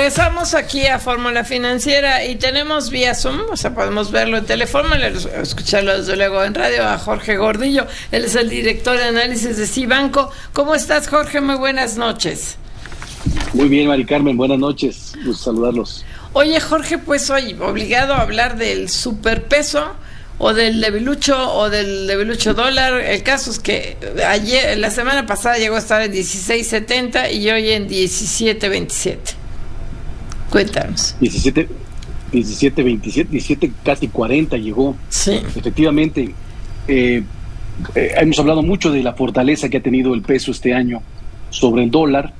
regresamos aquí a Fórmula Financiera y tenemos vía Zoom, o sea, podemos verlo en teléfono, escucharlo desde luego en radio, a Jorge Gordillo. Él es el director de análisis de Cibanco. ¿Cómo estás, Jorge? Muy buenas noches. Muy bien, Mari Carmen, buenas noches, gusto saludarlos. Oye, Jorge, pues hoy obligado a hablar del superpeso o del debilucho dólar. El caso es que la semana pasada llegó a estar en 16.70 y hoy en 17.27. Cuéntanos. 17, casi 40 llegó. Sí. Efectivamente, hemos hablado mucho de la fortaleza que ha tenido el peso este año sobre el dólar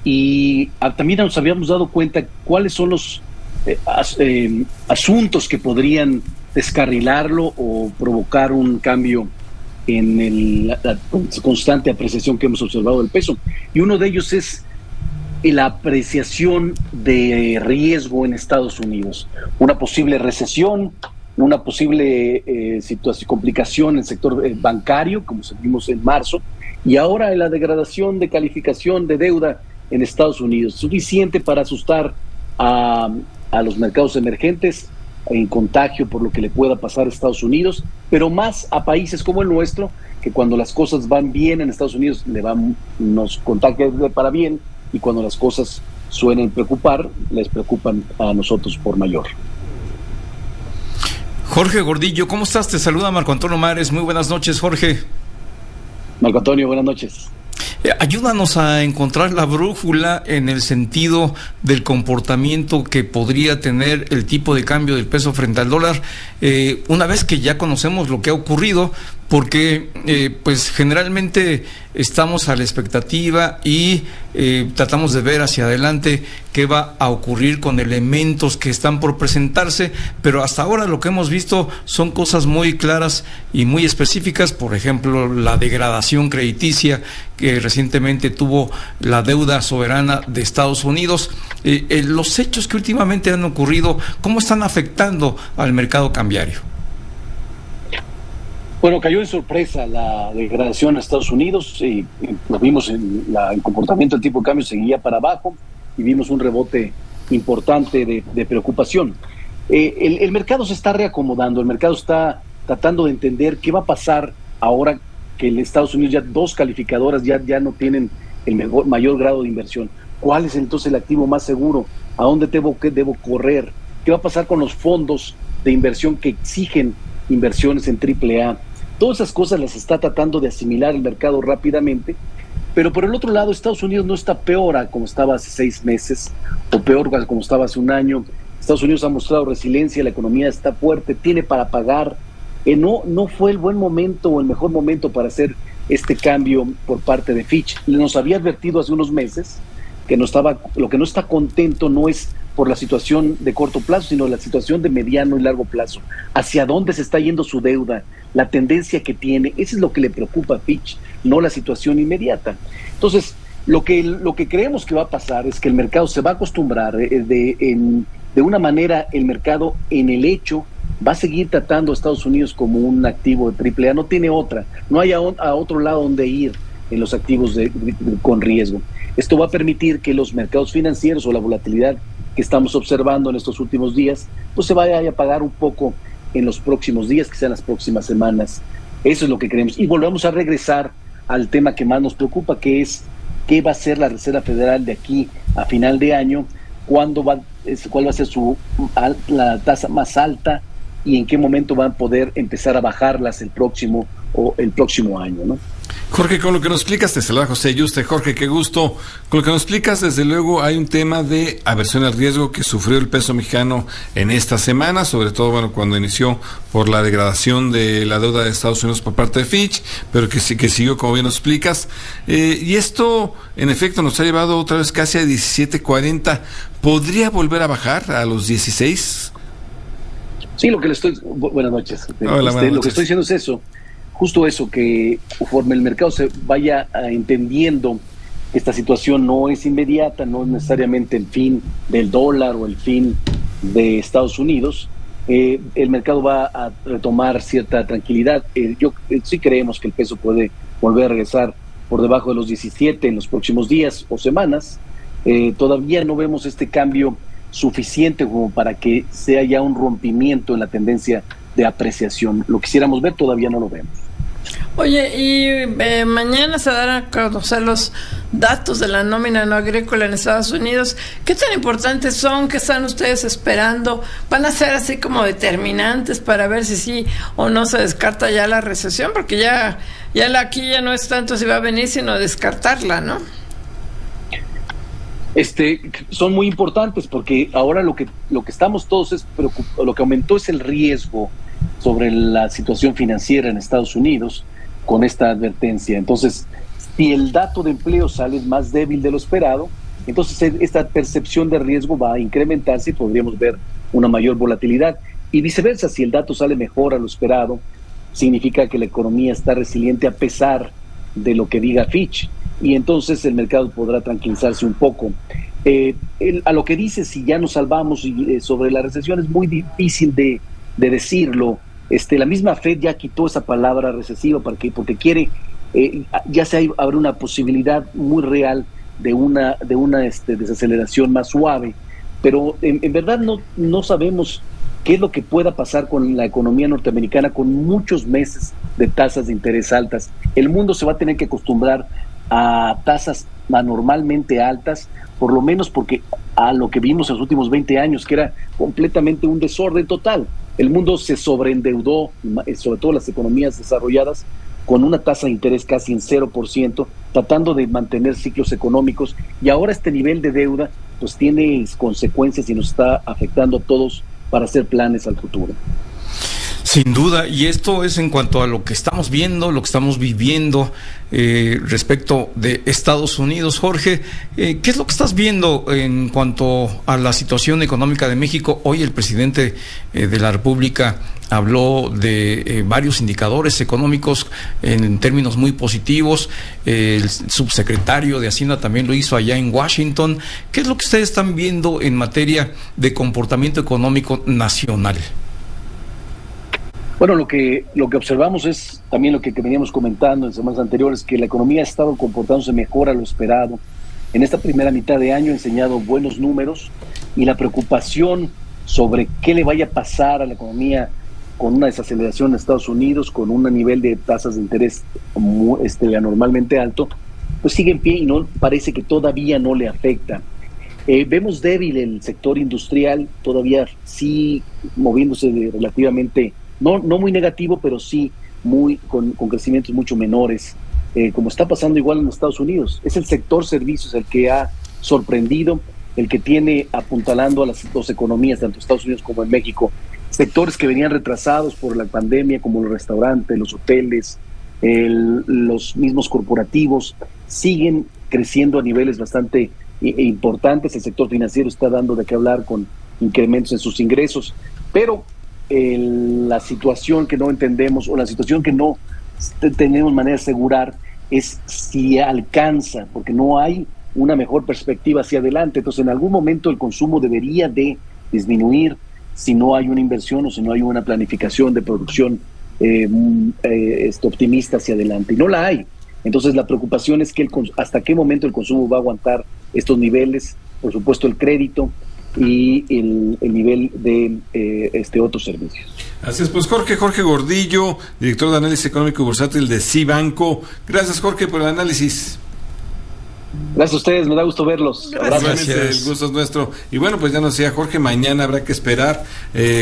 y también nos habíamos dado cuenta cuáles son los asuntos que podrían descarrilarlo o provocar un cambio en la constante apreciación que hemos observado del peso. Y uno de ellos es la apreciación de riesgo en Estados Unidos. Una posible recesión, una posible complicación en el sector bancario, como vimos en marzo, y ahora la degradación de calificación de deuda en Estados Unidos, suficiente para asustar a los mercados emergentes en contagio por lo que le pueda pasar a Estados Unidos, pero más a países como el nuestro, que cuando las cosas van bien en Estados Unidos nos contagia para bien, y cuando las cosas suelen preocupar, les preocupan a nosotros por mayor. Jorge Gordillo, ¿cómo estás? Te saluda Marco Antonio Mares. Muy buenas noches, Jorge. Marco Antonio, buenas noches. Ayúdanos a encontrar la brújula en el sentido del comportamiento que podría tener el tipo de cambio del peso frente al dólar, una vez que ya conocemos lo que ha ocurrido, porque pues generalmente estamos a la expectativa y tratamos de ver hacia adelante qué va a ocurrir con elementos que están por presentarse, pero hasta ahora lo que hemos visto son cosas muy claras y muy específicas. Por ejemplo, la degradación crediticia que recientemente tuvo la deuda soberana de Estados Unidos. Los hechos que últimamente han ocurrido, ¿cómo están afectando al mercado cambiario? Bueno, cayó en sorpresa la degradación en Estados Unidos, y lo vimos el comportamiento del tipo de cambio seguía para abajo y vimos un rebote importante de preocupación. El mercado se está reacomodando, el mercado está tratando de entender qué va a pasar ahora que en Estados Unidos ya dos calificadoras ya no tienen el mayor grado de inversión. ¿Cuál es entonces el activo más seguro? ¿A dónde debo correr? ¿Qué va a pasar con los fondos de inversión que exigen inversiones en AAA? Todas esas cosas las está tratando de asimilar el mercado rápidamente, pero por el otro lado Estados Unidos no está peor a como estaba hace 6 meses o peor como estaba hace un año. Estados Unidos ha mostrado resiliencia, la economía está fuerte, tiene para pagar. No fue el buen momento o el mejor momento para hacer este cambio por parte de Fitch. Nos había advertido hace unos meses que lo que no está contento no es por la situación de corto plazo, sino la situación de mediano y largo plazo. Hacia dónde se está yendo su deuda, la tendencia que tiene, eso es lo que le preocupa a Fitch, no la situación inmediata. Entonces, lo que creemos que va a pasar es que el mercado se va a acostumbrar, de una manera el mercado en el hecho va a seguir tratando a Estados Unidos como un activo de AAA, no tiene otra, no hay a otro lado donde ir en los activos con riesgo. Esto va a permitir que los mercados financieros o la volatilidad que estamos observando en estos últimos días, pues se vaya a apagar un poco en los próximos días, que sean las próximas semanas. Eso es lo que creemos. Y volvemos a regresar al tema que más nos preocupa, que es qué va a hacer la Reserva Federal de aquí a final de año, cuál va a ser la tasa más alta y en qué momento van a poder empezar a bajarlas el próximo año, ¿no? Jorge, con lo que nos explicas, te saluda José Yuste. Jorge, qué gusto. Con lo que nos explicas, desde luego hay un tema de aversión al riesgo que sufrió el peso mexicano en esta semana, sobre todo cuando inició por la degradación de la deuda de Estados Unidos por parte de Fitch, pero que siguió, como bien nos explicas. Y esto, en efecto, nos ha llevado otra vez casi a 17.40. ¿Podría volver a bajar a los 16? Sí, buenas noches. Hola, buenas noches. Lo que estoy diciendo es eso. Justo eso, que conforme el mercado se vaya entendiendo que esta situación no es inmediata, no es necesariamente el fin del dólar o el fin de Estados Unidos, el mercado va a retomar cierta tranquilidad. Sí creemos que el peso puede volver a regresar por debajo de los 17 en los próximos días o semanas, Todavía no vemos este cambio suficiente como para que sea ya un rompimiento en la tendencia de apreciación. Lo quisiéramos ver, todavía no lo vemos. Oye, y mañana se darán a conocer los datos de la nómina no agrícola en Estados Unidos. ¿Qué tan importantes son? ¿Qué están ustedes esperando? ¿Van a ser así como determinantes para ver si sí o no se descarta ya la recesión? Porque ya aquí ya no es tanto si va a venir, sino descartarla, ¿no? Son muy importantes porque ahora lo que estamos todos lo que aumentó es el riesgo sobre la situación financiera en Estados Unidos con esta advertencia. Entonces, si el dato de empleo sale más débil de lo esperado, entonces esta percepción de riesgo va a incrementarse y podríamos ver una mayor volatilidad. Y viceversa, si el dato sale mejor a lo esperado, significa que la economía está resiliente a pesar de lo que diga Fitch, y entonces el mercado podrá tranquilizarse un poco. A lo que dice, si ya nos salvamos sobre la recesión, es muy difícil de decirlo. La misma Fed ya quitó esa palabra recesiva porque quiere, ya habrá una posibilidad muy real de una desaceleración más suave, pero en verdad no sabemos qué es lo que pueda pasar con la economía norteamericana con muchos meses de tasas de interés altas. El mundo se va a tener que acostumbrar a tasas anormalmente altas, por lo menos porque a lo que vimos en los últimos 20 años, que era completamente un desorden total. El mundo se sobreendeudó, sobre todo las economías desarrolladas, con una tasa de interés casi en 0%, tratando de mantener ciclos económicos, y ahora este nivel de deuda pues tiene consecuencias y nos está afectando a todos para hacer planes al futuro. Sin duda, y esto es en cuanto a lo que estamos viendo, lo que estamos viviendo respecto de Estados Unidos. Jorge, ¿qué es lo que estás viendo en cuanto a la situación económica de México? Hoy el presidente de la República habló de varios indicadores económicos en términos muy positivos. El subsecretario de Hacienda también lo hizo allá en Washington. ¿Qué es lo que ustedes están viendo en materia de comportamiento económico nacional? Bueno, lo que observamos es también lo que veníamos comentando en semanas anteriores, que la economía ha estado comportándose mejor a lo esperado. En esta primera mitad de año ha enseñado buenos números, y la preocupación sobre qué le vaya a pasar a la economía con una desaceleración en Estados Unidos, con un nivel de tasas de interés anormalmente alto, pues sigue en pie y no parece que todavía no le afecta. Vemos débil el sector industrial, todavía sí moviéndose relativamente, no muy negativo, pero sí con crecimientos mucho menores, como está pasando igual en Estados Unidos. Es el sector servicios el que ha sorprendido, el que tiene apuntalando a las dos economías, tanto Estados Unidos como en México. Sectores que venían retrasados por la pandemia, como los restaurantes, los hoteles, los mismos corporativos, siguen creciendo a niveles bastante importantes. El sector financiero está dando de qué hablar con incrementos en sus ingresos, pero la situación que no entendemos, o la situación que no tenemos manera de asegurar, es si alcanza, porque no hay una mejor perspectiva hacia adelante. Entonces, en algún momento el consumo debería de disminuir si no hay una inversión o si no hay una planificación de producción optimista hacia adelante, y no la hay. Entonces la preocupación es que hasta qué momento el consumo va a aguantar estos niveles, por supuesto el crédito y el nivel de otros servicios. Así es, pues Jorge Gordillo, director de análisis económico y bursátil de Cibanco. Gracias, Jorge, por el análisis. Gracias a ustedes, me da gusto verlos. Gracias. El gusto es nuestro. Y bueno, pues ya nos decía Jorge, mañana habrá que esperar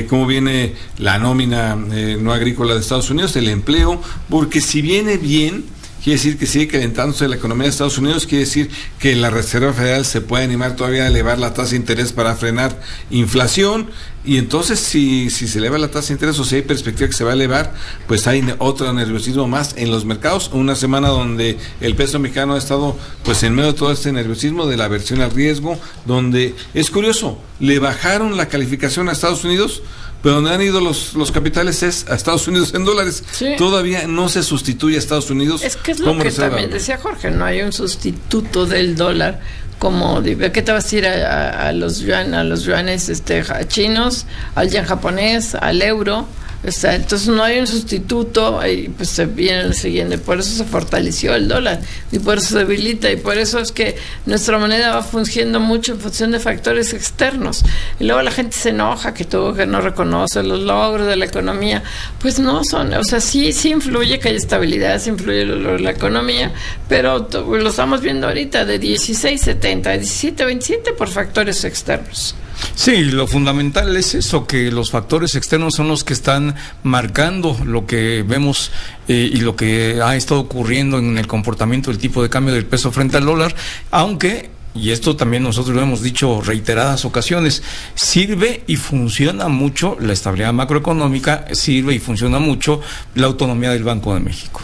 cómo viene la nómina no agrícola de Estados Unidos, el empleo, porque si viene bien, quiere decir que sigue calentándose la economía de Estados Unidos, quiere decir que la Reserva Federal se puede animar todavía a elevar la tasa de interés para frenar inflación, y entonces si se eleva la tasa de interés, o si hay perspectiva que se va a elevar, pues hay otro nerviosismo más en los mercados. Una semana donde el peso mexicano ha estado pues en medio de todo este nerviosismo de la aversión al riesgo, donde es curioso, le bajaron la calificación a Estados Unidos, pero donde han ido los capitales es a Estados Unidos en dólares. Sí. Todavía no se sustituye a Estados Unidos. Es que es lo que también decía Jorge, no hay un sustituto del dólar. Como, ¿qué te vas a ir a los yuanes chinos, al yen japonés, al euro, Entonces no hay un sustituto y pues se viene siguiendo, y por eso se fortaleció el dólar y por eso se debilita, y por eso es que nuestra moneda va fungiendo mucho en función de factores externos. Y luego la gente se enoja que no reconoce los logros de la economía. Pues no son, o sea, sí influye que haya estabilidad, sí influye la economía, pero lo estamos viendo ahorita de 16.70 a 17.27 por factores externos. Sí, lo fundamental es eso, que los factores externos son los que están marcando lo que vemos y lo que ha estado ocurriendo en el comportamiento del tipo de cambio del peso frente al dólar, aunque, y esto también nosotros lo hemos dicho reiteradas ocasiones, sirve y funciona mucho la estabilidad macroeconómica, sirve y funciona mucho la autonomía del Banco de México.